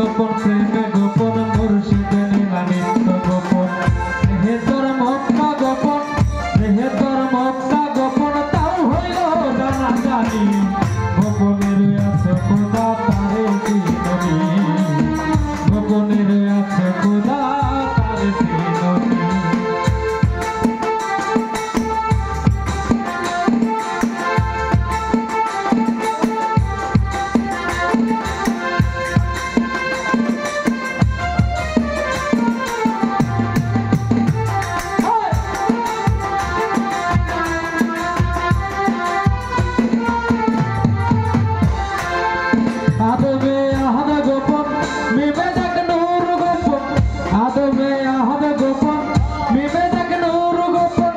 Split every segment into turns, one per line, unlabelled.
গোপন প্রেমে গোপন মুর্শিদে নীলা নিত্য গোপন হে তোর মক্কা গোপন হে তোর মক্কা গোপন তাও হইল জানা জানি গোপনের আছে খোদা তারে চিনি গোপনের আছে খোদা তারে চিনি আদবে আহাদ গোপন বিবেদক নূর গোপন আদবে আহাদ গোপন বিবেদক নূর গোপন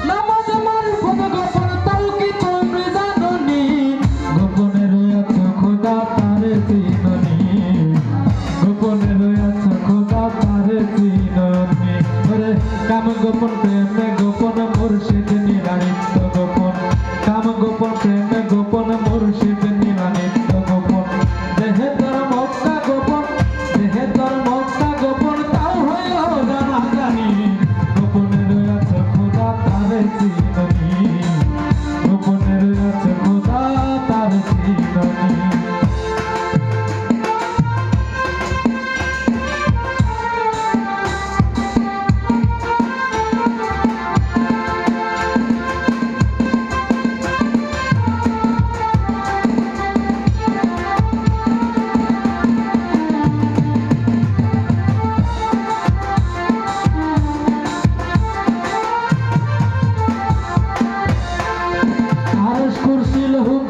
নামাজ মারিফত গোপন তাও কি তুমি জানোনি গোপনের আছে খোদা তারে চিনি গোপনের আছে খোদা তারে চিনি ওরে কাম গোপন প্রেমে গোপন মুর্শিদ নীলা নিত্য গোপন কাম গোপন প্রেমে গোপন মুর্শিদ নীলা নিত্য গোপন দেহে তোর মক্কা গোপন দেহে তোর মক্কা গোপন তাও হইল জানা জানি গোপনের আছে খোদা তারে চিনি গোপনের আছে খোদা তারে চিনি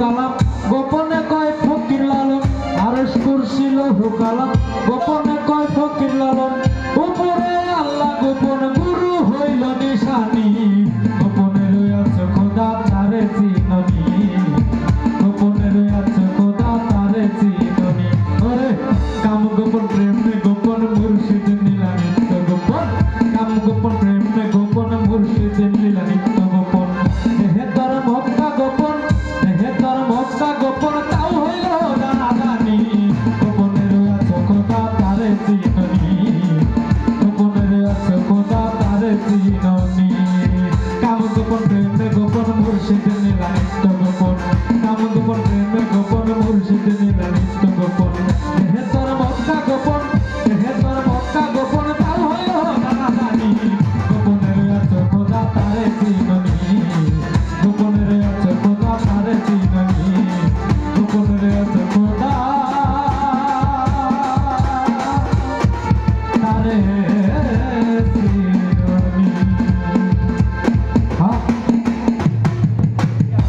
কালাম গোপনে কয় ফকির লালন আরশ কুরসি লৌহ কালাম গোপনে কয় ফকির লালন উপরে আল্লাহ গোপন